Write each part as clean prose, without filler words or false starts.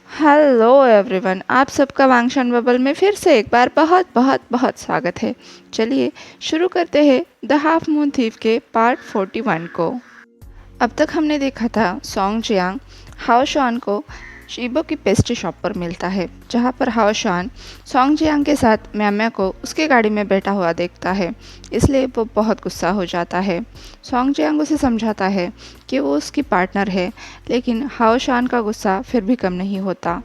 Hello everyone, आप सबका वांगशन bubble में फिर से एक बार बहुत बहुत बहुत स्वागत है। चलिए शुरू करते हैं द हाफ मून थीव के पार्ट 41 को। अब तक हमने देखा था सोंग जियांग हाओ शुआन को शीबो की पेस्ट्री शॉप पर मिलता है, जहाँ पर हाओ शुआन सोंग जियांग के साथ म्याम्या को उसके गाड़ी में बैठा हुआ देखता है। इसलिए वो बहुत गुस्सा हो जाता है। सोंग जियांग उसे समझाता है कि वो उसकी पार्टनर है, लेकिन हाओ शुआन का गुस्सा फिर भी कम नहीं होता।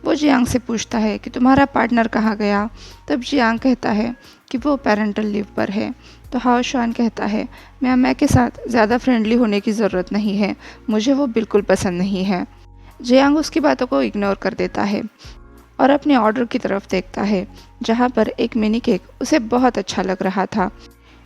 वो जियांग से पूछता है कि तुम्हारा पार्टनर कहाँ गया। तब जियांग कहता है कि वो पेरेंटल लीव पर है। तो हाओ शुआन कहता है म्याम्या के साथ ज़्यादा फ्रेंडली होने की ज़रूरत नहीं है, मुझे वो बिल्कुल पसंद नहीं है। जियांग उसकी बातों को इग्नोर कर देता है और अपने ऑर्डर की तरफ देखता है, जहाँ पर एक मिनी केक उसे बहुत अच्छा लग रहा था,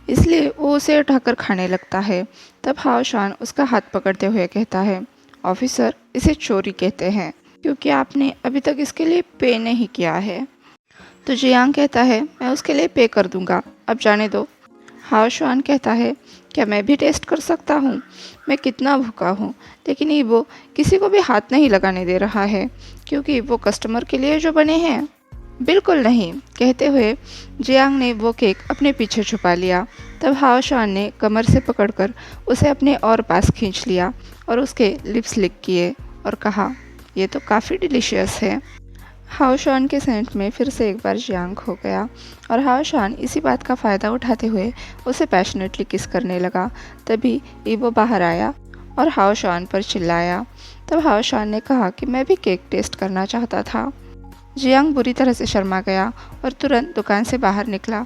इसलिए वो उसे उठाकर खाने लगता है। तब हाओ शुआन उसका हाथ पकड़ते हुए कहता है, ऑफिसर, इसे चोरी कहते हैं क्योंकि आपने अभी तक इसके लिए पे नहीं किया है। तो जियांग कहता है मैं उसके लिए पे कर दूंगा, अब जाने दो। हाओ शुआन कहता है क्या मैं भी टेस्ट कर सकता हूँ, मैं कितना भूखा हूँ। लेकिन ईबो किसी को भी हाथ नहीं लगाने दे रहा है क्योंकि वो कस्टमर के लिए जो बने हैं। बिल्कुल नहीं, कहते हुए जियांग ने वो केक अपने पीछे छुपा लिया। तब हाओ शुआन ने कमर से पकड़कर उसे अपने और पास खींच लिया और उसके लिप्स लिक किए और कहा, ये तो काफ़ी डिलीशियस है। हाओ शुआन के सेंट में फिर से एक बार जियांग खो गया और हाओ शुआन इसी बात का फ़ायदा उठाते हुए उसे पैशनेटली किस करने लगा। तभी ईबो बाहर आया और हाओ शुआन पर चिल्लाया। तब हाओ शुआन ने कहा कि मैं भी केक टेस्ट करना चाहता था। जियांग बुरी तरह से शर्मा गया और तुरंत दुकान से बाहर निकला।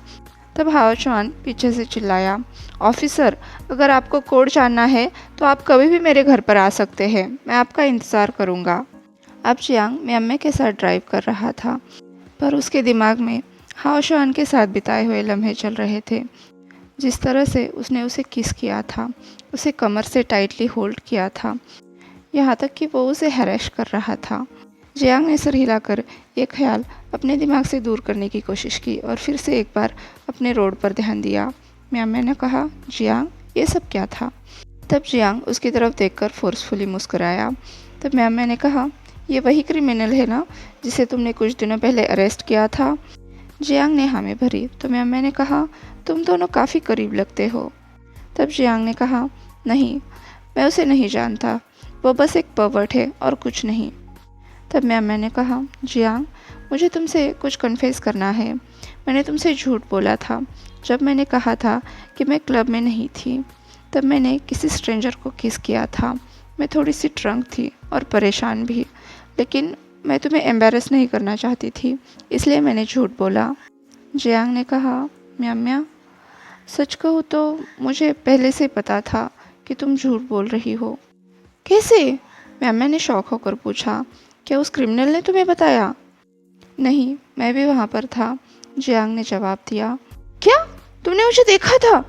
तब हाओ शुआन पीछे से चिल्लाया, ऑफिसर, अगर आपको कोड जानना है तो आप कभी भी मेरे घर पर आ सकते हैं, मैं आपका इंतज़ार करूँगा। अब जियांग म्याम्या के साथ ड्राइव कर रहा था, पर उसके दिमाग में हाओ शुआन के साथ बिताए हुए लम्हे चल रहे थे। जिस तरह से उसने उसे किस किया था, उसे कमर से टाइटली होल्ड किया था, यहाँ तक कि वो उसे हैरेश कर रहा था। जियांग ने सर हिलाकर ये ख्याल अपने दिमाग से दूर करने की कोशिश की और फिर से एक बार अपने रोड पर ध्यान दिया। म्याम्या ने कहा, जियांग, ये सब क्या था? तब जियांग उसकी तरफ देखकर फोर्सफुली मुस्कुराया। तब म्याम्या ने कहा, ये वही क्रिमिनल है ना जिसे तुमने कुछ दिनों पहले अरेस्ट किया था? जियांग ने हामी भरी तो म्याम्या ने कहा, तुम दोनों काफ़ी करीब लगते हो। तब जियांग ने कहा, नहीं, मैं उसे नहीं जानता, वो बस एक पर्वर्ट है और कुछ नहीं। तब म्याम्या ने कहा, जियांग, मुझे तुमसे कुछ कन्फेस करना है। मैंने तुमसे झूठ बोला था जब मैंने कहा था कि मैं क्लब में नहीं थी। तब मैंने किसी स्ट्रेंजर को किस किया था। मैं थोड़ी सी ड्रंक थी और परेशान भी, लेकिन मैं तुम्हें एम्बेरस नहीं करना चाहती थी, इसलिए मैंने झूठ बोला। जियांग ने कहा, म्याम्या, सच कहूँ तो मुझे पहले से पता था कि तुम झूठ बोल रही हो। कैसे? म्याम्या ने शॉक होकर पूछा, क्या उस क्रिमिनल ने तुम्हें बताया? नहीं, मैं भी वहाँ पर था, जियांग ने जवाब दिया। क्या? तुमने मुझे देखा था?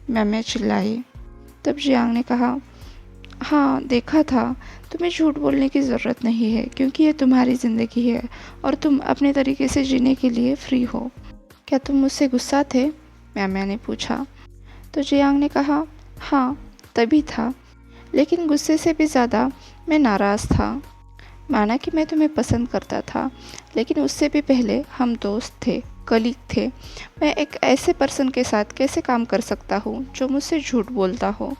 म्याम्या चिल्लाई। तब जियांग ने कहा, हाँ, देखा था। तुम्हें झूठ बोलने की ज़रूरत नहीं है क्योंकि ये तुम्हारी ज़िंदगी है और तुम अपने तरीके से जीने के लिए फ्री हो। क्या तुम मुझसे गुस्सा थे? म्याम्या ने पूछा। तो जियांग ने कहा, हाँ, तभी था, लेकिन गुस्से से भी ज़्यादा मैं नाराज़ था। माना कि मैं तुम्हें पसंद करता था, लेकिन उससे भी पहले हम दोस्त थे, कलीग थे। मैं एक ऐसे पर्सन के साथ कैसे काम कर सकता हूँ जो मुझसे झूठ बोलता हो?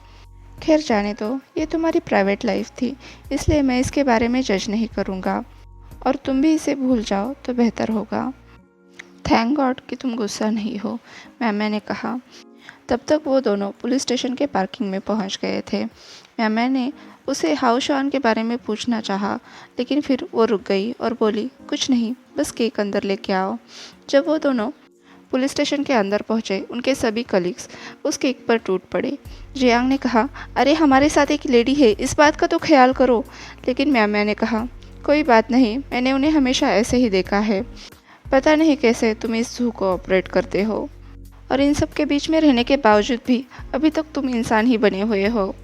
खैर जाने दो, ये तुम्हारी प्राइवेट लाइफ थी, इसलिए मैं इसके बारे में जज नहीं करूँगा और तुम भी इसे भूल जाओ तो बेहतर होगा। थैंक गॉड कि तुम गुस्सा नहीं हो, म्याम्या ने कहा। तब तक वो दोनों पुलिस स्टेशन के पार्किंग में पहुंच गए थे। म्याम्या ने उसे हाओ शुआन के बारे में पूछना चाहा, लेकिन फिर वो रुक गई और बोली, कुछ नहीं, बस केक अंदर लेके आओ। जब वो दोनों पुलिस स्टेशन के अंदर पहुंचे, उनके सभी कलीग्स उस केक पर टूट पड़े। जियांग ने कहा, अरे हमारे साथ एक लेडी है, इस बात का तो ख्याल करो। लेकिन म्याम्या ने कहा, कोई बात नहीं, मैंने उन्हें हमेशा ऐसे ही देखा है। पता नहीं कैसे तुम इस जू को ऑपरेट करते हो और इन सब के बीच में रहने के बावजूद भी अभी तक तुम इंसान ही बने हुए हो।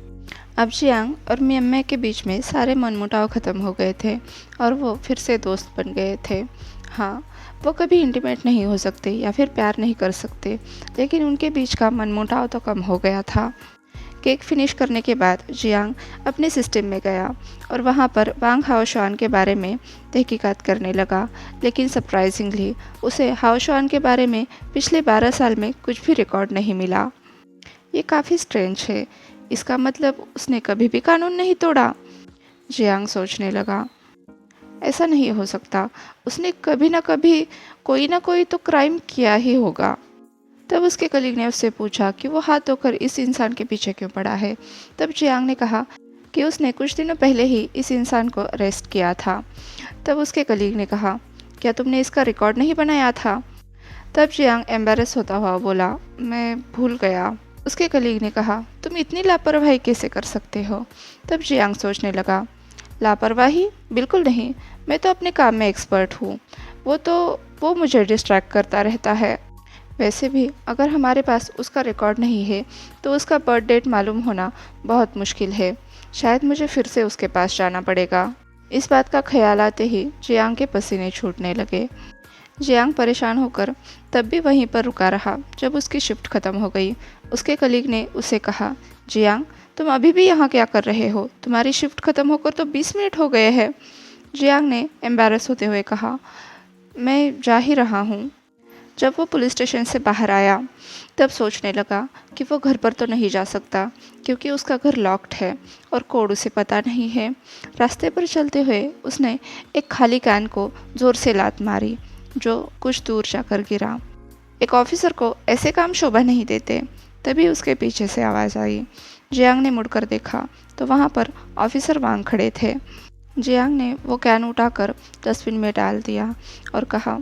अब जियांग और म्याम्या के बीच में सारे मनमुटाव ख़त्म हो गए थे और वो फिर से दोस्त बन गए थे। हाँ, वो कभी इंटीमेट नहीं हो सकते या फिर प्यार नहीं कर सकते, लेकिन उनके बीच का मनमुटाव तो कम हो गया था। केक फिनिश करने के बाद जियांग अपने सिस्टम में गया और वहाँ पर वांग हाओशुआन के बारे में तहकीकात करने लगा, लेकिन सरप्राइजिंगली उसे हाओशुआन के बारे में पिछले 12 साल में कुछ भी रिकॉर्ड नहीं मिला। ये काफ़ी स्ट्रेंज है, इसका मतलब उसने कभी भी कानून नहीं तोड़ा। जियांग सोचने लगा, ऐसा नहीं हो सकता, उसने कभी ना कभी कोई ना कोई तो क्राइम किया ही होगा। तब उसके कलीग ने उससे पूछा कि वो हाथ धोकर इस इंसान के पीछे क्यों पड़ा है। तब जियांग ने कहा कि उसने कुछ दिनों पहले ही इस इंसान को अरेस्ट किया था। तब उसके कलीग ने कहा, क्या तुमने इसका रिकॉर्ड नहीं बनाया था? तब जियांग एम्बेरस होता हुआ बोला, मैं भूल गया। उसके कलीग ने कहा, तुम इतनी लापरवाही कैसे कर सकते हो? तब जियांग सोचने लगा, लापरवाही? बिल्कुल नहीं, मैं तो अपने काम में एक्सपर्ट हूँ। वो मुझे डिस्ट्रैक्ट करता रहता है। वैसे भी अगर हमारे पास उसका रिकॉर्ड नहीं है तो उसका बर्थ डेट मालूम होना बहुत मुश्किल है। शायद मुझे फिर से उसके पास जाना पड़ेगा। इस बात का ख्याल आते ही जियांग के पसीने छूटने लगे। जियांग परेशान होकर तब भी वहीं पर रुका रहा जब उसकी शिफ्ट ख़त्म हो गई। उसके कलीग ने उसे कहा, जियांग तुम अभी भी यहाँ क्या कर रहे हो? तुम्हारी शिफ्ट ख़त्म होकर तो 20 मिनट हो गए हैं। जियांग ने एम्बेरस होते हुए कहा, मैं जा ही रहा हूँ। जब वो पुलिस स्टेशन से बाहर आया तब सोचने लगा कि वो घर पर तो नहीं जा सकता क्योंकि उसका घर लॉक्ड है और कोड उसे पता नहीं है। रास्ते पर चलते हुए उसने एक खाली कैन को ज़ोर से लात मारी जो कुछ दूर जाकर गिरा। एक ऑफिसर को ऐसे काम शोभा नहीं देते। तभी उसके पीछे से आवाज़ आई। जियांग ने मुड़कर देखा तो वहाँ पर ऑफिसर वांग खड़े थे। जियांग ने वो कैन उठाकर डस्टबिन में डाल दिया और कहा,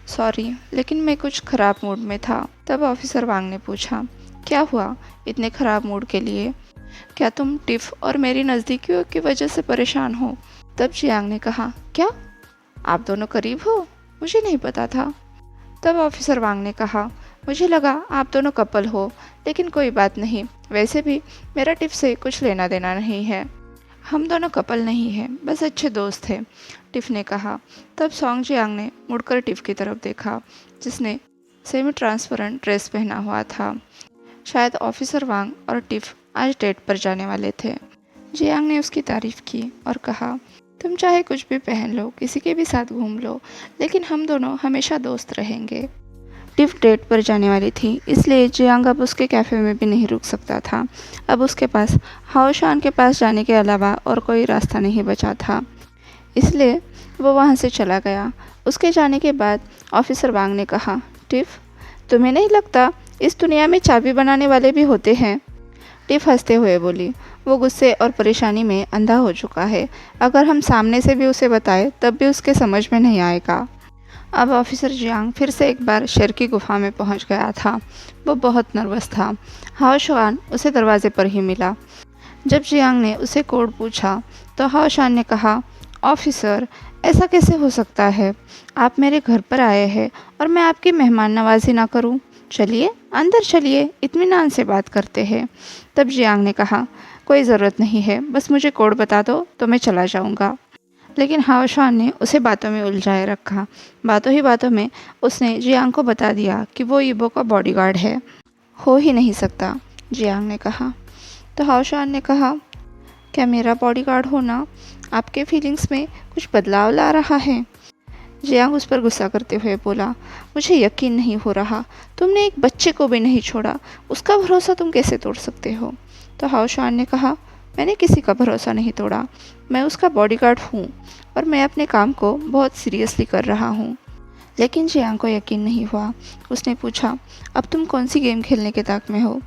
सॉरी, लेकिन मैं कुछ ख़राब मूड में था। तब ऑफिसर वांग ने पूछा, क्या हुआ इतने ख़राब मूड के लिए? क्या तुम टिफ़ और मेरी नज़दीकियों की वजह से परेशान हो? तब जियांग ने कहा, क्या आप दोनों करीब हो? मुझे नहीं पता था। तब ऑफिसर वांग ने कहा, मुझे लगा आप दोनों कपल हो, लेकिन कोई बात नहीं, वैसे भी मेरा टिफ़ से कुछ लेना देना नहीं है। हम दोनों कपल नहीं हैं, बस अच्छे दोस्त हैं, टिफ़ ने कहा। तब सॉन्ग जियांग ने मुड़कर टिफ़ की तरफ देखा जिसने सेमी ट्रांसपेरेंट ड्रेस पहना हुआ था। शायद ऑफिसर वांग और टिफ़ आज डेट पर जाने वाले थे। जियांग ने उसकी तारीफ़ की और कहा, तुम चाहे कुछ भी पहन लो, किसी के भी साथ घूम लो, लेकिन हम दोनों हमेशा दोस्त रहेंगे। टिफ़ डेट पर जाने वाली थी, इसलिए जियांग अब उसके कैफ़े में भी नहीं रुक सकता था। अब उसके पास हाओशुआन के पास जाने के अलावा और कोई रास्ता नहीं बचा था, इसलिए वो वहाँ से चला गया। उसके जाने के बाद ऑफिसर वांग ने कहा, टिफ़ तुम्हें नहीं लगता इस दुनिया में चाबी बनाने वाले भी होते हैं? टिफ़ हंसते हुए बोली, वो गुस्से और परेशानी में अंधा हो चुका है। अगर हम सामने से भी उसे बताएं तब भी उसके समझ में नहीं आएगा। अब ऑफिसर जियांग फिर से एक बार शेर की गुफा में पहुंच गया था। वो बहुत नर्वस था। हाओशुआन उसे दरवाजे पर ही मिला। जब जियांग ने उसे कोड पूछा तो हाओशुआन ने कहा, ऑफिसर ऐसा कैसे हो सकता है? आप मेरे घर पर आए हैं और मैं आपकी मेहमान नवाजी ना करूं? चलिए अंदर चलिए, इत्मीनान से बात करते हैं। तब जियांग ने कहा, कोई ज़रूरत नहीं है, बस मुझे कोड बता दो तो मैं चला जाऊंगा। लेकिन हाओशुआन ने उसे बातों में उलझाए रखा। बातों ही बातों में उसने जियांग को बता दिया कि वो ईबो का बॉडीगार्ड है। हो ही नहीं सकता, जियांग ने कहा। तो हाओशुआन ने कहा, क्या मेरा बॉडीगार्ड होना आपके फीलिंग्स में कुछ बदलाव ला रहा है? जियांग उस पर गुस्सा करते हुए बोला, मुझे यकीन नहीं हो रहा, तुमने एक बच्चे को भी नहीं छोड़ा, उसका भरोसा तुम कैसे तोड़ सकते हो? तो हाओशुआन ने कहा, मैंने किसी का भरोसा नहीं तोड़ा, मैं उसका बॉडीगार्ड हूँ और मैं अपने काम को बहुत सीरियसली कर रहा हूँ। लेकिन जियांग को यकीन नहीं हुआ। उसने पूछा, अब तुम कौन सी गेम खेलने के ताक में हो?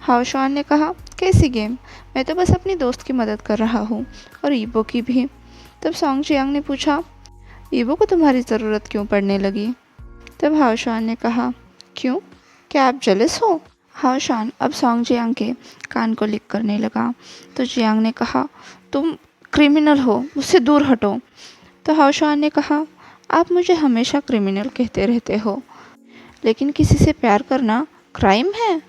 हाओशुआन ने कहा, कैसी गेम? मैं तो बस अपनी दोस्त की मदद कर रहा हूँ और ईबो की भी। तब सॉन्ग जियांग ने पूछा, ईबो को तुम्हारी ज़रूरत क्यों पड़ने लगी? तब हाओशुआन ने कहा, क्यों, क्या आप जेलस हो? हाओशुआन अब सॉन्ग जियांग के कान को लिक करने लगा। तो जियांग ने कहा, तुम क्रिमिनल हो, मुझसे दूर हटो। तो हाओशुआन ने कहा, आप मुझे हमेशा क्रिमिनल कहते रहते हो, लेकिन किसी से प्यार करना क्राइम है?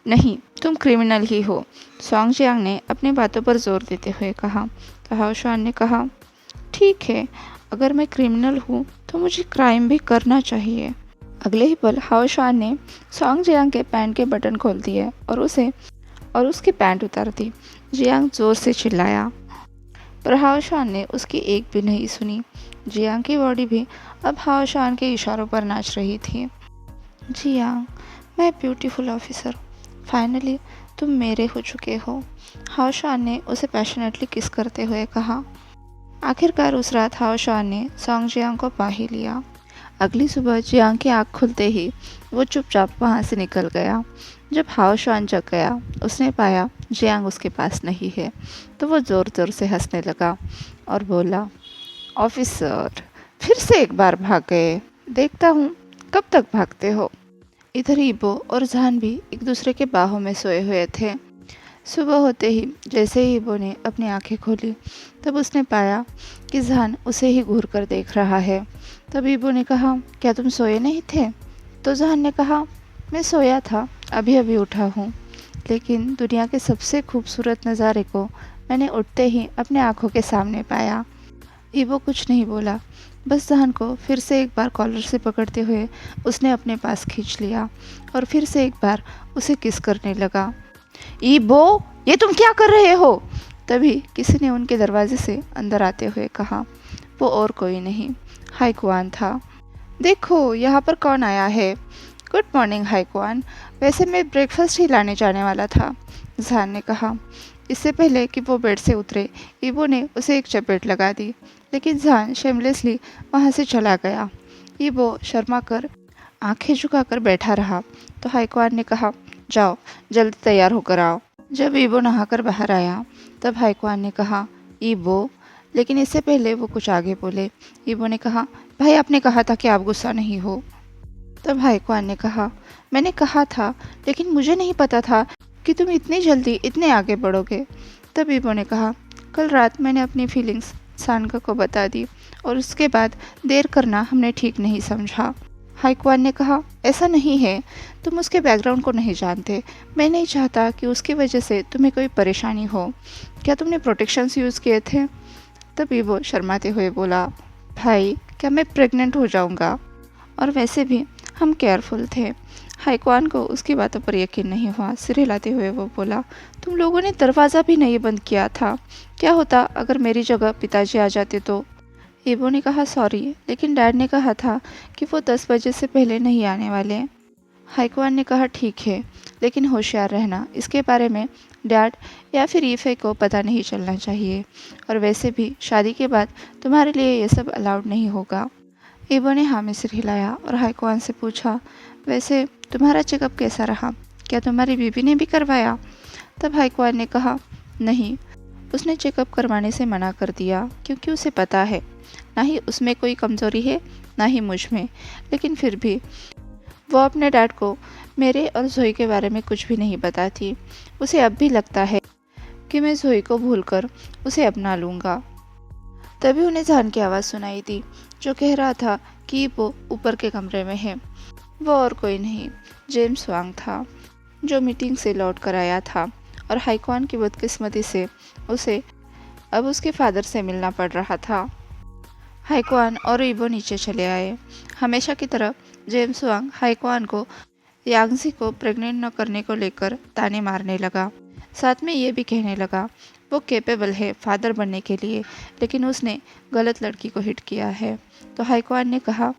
नहीं, तुम क्रिमिनल ही हो, सॉन्ग जियांग ने अपनी बातों पर जोर देते हुए कहा। तो हाओशुआन ने कहा, ठीक है, अगर मैं क्रिमिनल हूँ तो मुझे क्राइम भी करना चाहिए। अगले ही पल हाओशुआन ने सॉन्ग जियांग के पैंट के बटन खोल दिए और उसे और उसकी पैंट उतार दी। जियांग जोर से चिल्लाया, पर हाओशान ने उसकी एक भी नहीं सुनी। जियांग की बॉडी भी अब हाओशान के इशारों पर नाच रही थी। जियांग, मैं ब्यूटीफुल ऑफिसर, फाइनली तुम मेरे हो चुके हो, हाओशान ने उसे पैशनेटली किस करते हुए कहा। आखिरकार उस रात हाओशान ने सॉन्ग जियांग को पा ही लिया। अगली सुबह जियांग की आँख खुलते ही वो चुपचाप वहाँ से निकल गया। जब हाओशान जग गया, उसने पाया जियांग उसके पास नहीं है, तो वो ज़ोर ज़ोर से हंसने लगा और बोला, ऑफिसर, फिर से एक बार भाग गए, देखता हूँ कब तक भागते हो। इधर ईबो और जहान भी एक दूसरे के बाहों में सोए हुए थे। सुबह होते ही जैसे ही ईबो ने अपनी आंखें खोली, तब उसने पाया कि जहान उसे ही घूर कर देख रहा है। तब ईबो ने कहा, क्या तुम सोए नहीं थे? तो जहान ने कहा, मैं सोया था, अभी अभी उठा हूँ, लेकिन दुनिया के सबसे खूबसूरत नज़ारे को मैंने उठते ही अपने आँखों के सामने पाया। ईबो कुछ नहीं बोला, बस जहान को फिर से एक बार कॉलर से पकड़ते हुए उसने अपने पास खींच लिया और फिर से एक बार उसे किस करने लगा। ईबो, ये तुम क्या कर रहे हो? तभी किसी ने उनके दरवाजे से अंदर आते हुए कहा। वो और कोई नहीं, हाईकुआन था। देखो यहाँ पर कौन आया है। गुड मॉर्निंग हाईकुआन, वैसे मैं ब्रेकफास्ट ही लाने जाने वाला था, जहान ने कहा। इससे पहले कि वो बेड से उतरे, ईबो ने उसे एक चपेट लगा दी, लेकिन जहान शेमलेसली वहाँ से चला गया। ईबो शर्मा कर आंखें झुकाकर बैठा रहा, तो हाईकुआन ने कहा, जाओ जल्दी तैयार होकर आओ। जब ईबो नहाकर बाहर आया, तब हाईकुआन ने कहा, ईबो, लेकिन इससे पहले वो कुछ आगे बोले। ईबो ने कहा, भाई आपने कहा था कि आप गुस्सा नहीं हो। तब हाईकुआन ने कहा, मैंने कहा था, लेकिन मुझे नहीं पता था कि तुम इतनी जल्दी इतने आगे बढ़ोगे। तब ईबो ने कहा, कल रात मैंने अपनी फीलिंग्स सानका को बता दी और उसके बाद देर करना हमने ठीक नहीं समझा। हाईकुआन ने कहा, ऐसा नहीं है, तुम उसके बैकग्राउंड को नहीं जानते, मैं नहीं चाहता कि उसकी वजह से तुम्हें कोई परेशानी हो। क्या तुमने प्रोटेक्शंस यूज़ किए थे? तब ईबो शर्माते हुए बोला, भाई क्या मैं प्रेग्नेंट हो जाऊंगा? और वैसे भी हम केयरफुल थे। हाईकुआन को उसकी बातों पर यकीन नहीं हुआ। सिर हिलाते हुए वो बोला, तुम लोगों ने दरवाज़ा भी नहीं बंद किया था, क्या होता अगर मेरी जगह पिताजी आ जाते तो? ईबो ने कहा, सॉरी, लेकिन डैड ने कहा था कि वो 10 बजे से पहले नहीं आने वाले। हाईकुआन ने कहा, ठीक है, लेकिन होशियार रहना, इसके बारे में डैड या फिर ईफे को पता नहीं चलना चाहिए, और वैसे भी शादी के बाद तुम्हारे लिए ये सब अलाउड नहीं होगा। ईबो ने हाँ में सिर हिलाया और हाईकुआन से पूछा, वैसे तुम्हारा चेकअप कैसा रहा? क्या तुम्हारी बीबी ने भी करवाया? तब हाईकुआन ने कहा, नहीं, उसने चेकअप करवाने से मना कर दिया, क्योंकि उसे पता है ना ही उसमें कोई कमज़ोरी है ना ही मुझ में, लेकिन फिर भी वो अपने डैड को मेरे और जोई के बारे में कुछ भी नहीं बताती। उसे अब भी लगता है कि मैं जोई को भूलकर उसे अपना लूँगा। तभी उन्हें जहान की आवाज़ सुनाई दी, जो कह रहा था कि वो ऊपर के कमरे में है। वो और कोई नहीं, जेम्स वांग था, जो मीटिंग से लौट कर आया था, और हाईकुआन की बदकिस्मती से उसे अब उसके फादर से मिलना पड़ रहा था। हाईकुआन और ईबो नीचे चले आए। हमेशा की तरह जेम्स वांग हाईकुआन को यांगजी को प्रेग्नेंट न करने को लेकर ताने मारने लगा। साथ में ये भी कहने लगा, वो कैपेबल है फादर बनने के लिए, लेकिन उसने गलत लड़की को हिट किया है। तो हाईकुआन ने कहा,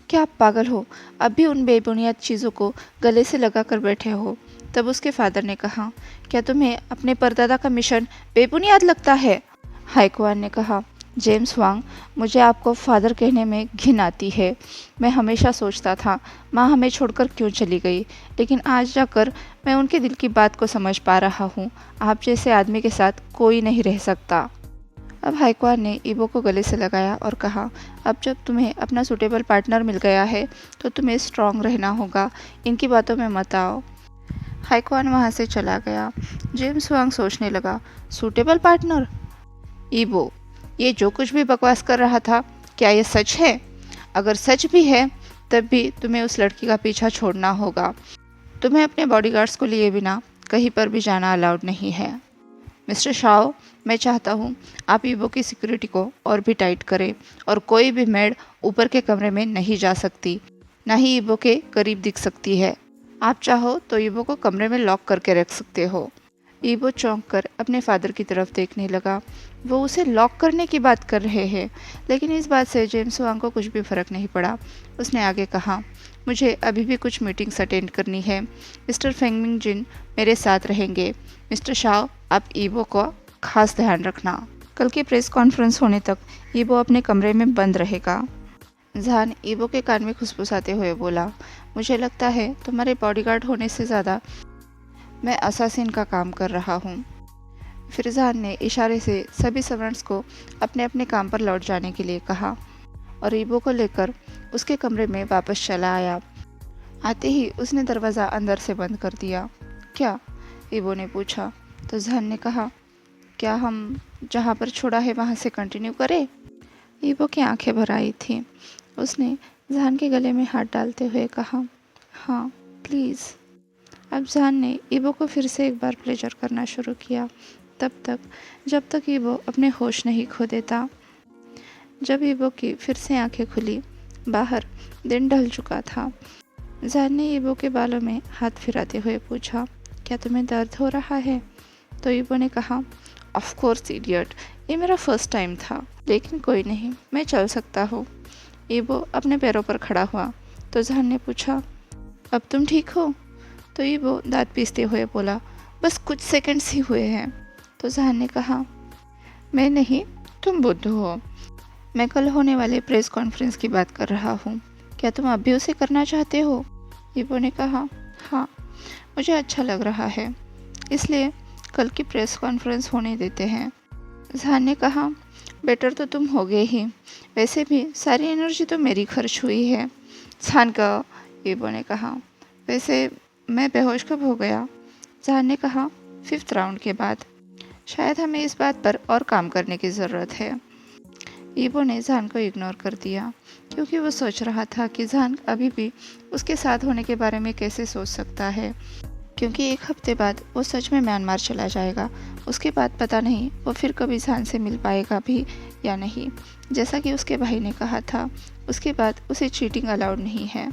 क्या आप पागल हो? अब भी उन बेबुनियाद चीज़ों को गले से लगा कर बैठे हो? तब उसके फादर ने कहा, क्या तुम्हें अपने परदादा का मिशन बेबुनियाद लगता है? हाईकुआन ने कहा, जेम्स वांग, मुझे आपको फादर कहने में घिन आती है। मैं हमेशा सोचता था माँ हमें छोड़कर क्यों चली गई, लेकिन आज जाकर मैं उनके दिल की बात को समझ पा रहा हूँ। आप जैसे आदमी के साथ कोई नहीं रह सकता। अब हाईकुआन ने ईबो को गले से लगाया और कहा, अब जब तुम्हें अपना सूटेबल पार्टनर मिल गया है तो तुम्हें स्ट्रांग रहना होगा, इनकी बातों में मत आओ। हाईकुआन वहाँ से चला गया। जेम्स वांग सोचने लगा, सूटेबल पार्टनर? ईबो, ये जो कुछ भी बकवास कर रहा था, क्या ये सच है? अगर सच भी है, तब भी तुम्हें उस लड़की का पीछा छोड़ना होगा। तुम्हें अपने बॉडीगार्ड्स को लिए बिना कहीं पर भी जाना अलाउड नहीं है। मिस्टर शाओ, मैं चाहता हूँ आप ईबो की सिक्योरिटी को और भी टाइट करें, और कोई भी मेड ऊपर के कमरे में नहीं जा सकती, ना ही ईबो के करीब दिख सकती है। आप चाहो तो ईबो को कमरे में लॉक करके रख सकते हो। ईबो चौंक कर अपने फादर की तरफ देखने लगा। वो उसे लॉक करने की बात कर रहे हैं, लेकिन इस बात से जेम्स वांग को कुछ भी फर्क नहीं पड़ा। उसने आगे कहा, मुझे अभी भी कुछ मीटिंग्स अटेंड करनी है। मिस्टर फेंगमिंग जिन मेरे साथ रहेंगे। मिस्टर शाओ, आप ईबो का खास ध्यान रखना। कल की प्रेस कॉन्फ्रेंस होने तक ईबो अपने कमरे में बंद रहेगा। जहान ईबो के कान में खुसफुसाते हुए बोला, मुझे लगता है तुम्हारे बॉडीगार्ड होने से ज़्यादा मैं असासिन का काम कर रहा हूँ। फिर जहान ने इशारे से सभी सर्वेंट्स को अपने अपने काम पर लौट जाने के लिए कहा और ईबो को लेकर उसके कमरे में वापस चला आया। आते ही उसने दरवाज़ा अंदर से बंद कर दिया। क्या? ईबो ने पूछा तो जहान ने कहा, क्या हम जहाँ पर छोड़ा है वहाँ से कंटिन्यू करें? ईबो की आंखें भर आई थी। उसने जहान के गले में हाथ डालते हुए कहा, हाँ प्लीज़। अब जहान ने ईबो को फिर से एक बार प्लेजर करना शुरू किया, जब तक ईबो अपने होश नहीं खो देता। जब ईबो की फिर से आंखें खुली, बाहर दिन ढल चुका था। जहान ने ईबो के बालों में हाथ फिराते हुए पूछा, क्या तुम्हें दर्द हो रहा है? तो ईबो ने कहा, ऑफ कोर्स इडियट, ये मेरा फर्स्ट टाइम था, लेकिन कोई नहीं, मैं चल सकता हूँ। ईबो अपने पैरों पर खड़ा हुआ तो जहान ने पूछा, अब तुम ठीक हो? तो ईबो दांत पीसते हुए बोला, बस कुछ सेकंड्स ही हुए हैं। तो जहान ने कहा, मैं नहीं, तुम बुद्ध हो। मैं कल होने वाले प्रेस कॉन्फ्रेंस की बात कर रहा हूँ। क्या तुम अब भी उसे करना चाहते हो? ईबो ने कहा, हाँ, मुझे अच्छा लग रहा है, इसलिए कल की प्रेस कॉन्फ्रेंस होने देते हैं। जहान ने कहा, बेटर तो तुम हो गए ही, वैसे भी सारी एनर्जी तो मेरी खर्च हुई है। जहान का, ईबो ने कहा, वैसे मैं बेहोश कब हो गया? जहान ने कहा, 5th राउंड के बाद। शायद हमें इस बात पर और काम करने की ज़रूरत है। ईबो ने जहान को इग्नोर कर दिया, क्योंकि वो सोच रहा था कि जहान अभी भी उसके साथ होने के बारे में कैसे सोच सकता है, क्योंकि 1 हफ्ते बाद वो सच में म्यांमार चला जाएगा। उसके बाद पता नहीं वो फिर कभी जहान से मिल पाएगा भी या नहीं। जैसा कि उसके भाई ने कहा था, उसके बाद उसे चीटिंग अलाउड नहीं है।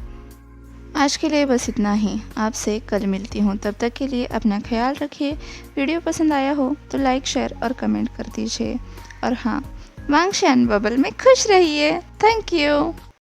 आज के लिए बस इतना ही। आपसे कल मिलती हूँ, तब तक के लिए अपना ख्याल रखिए। वीडियो पसंद आया हो तो लाइक, शेयर और कमेंट कर दीजिए। और हाँ, वांगशन बबल में खुश रहिए। Thank you.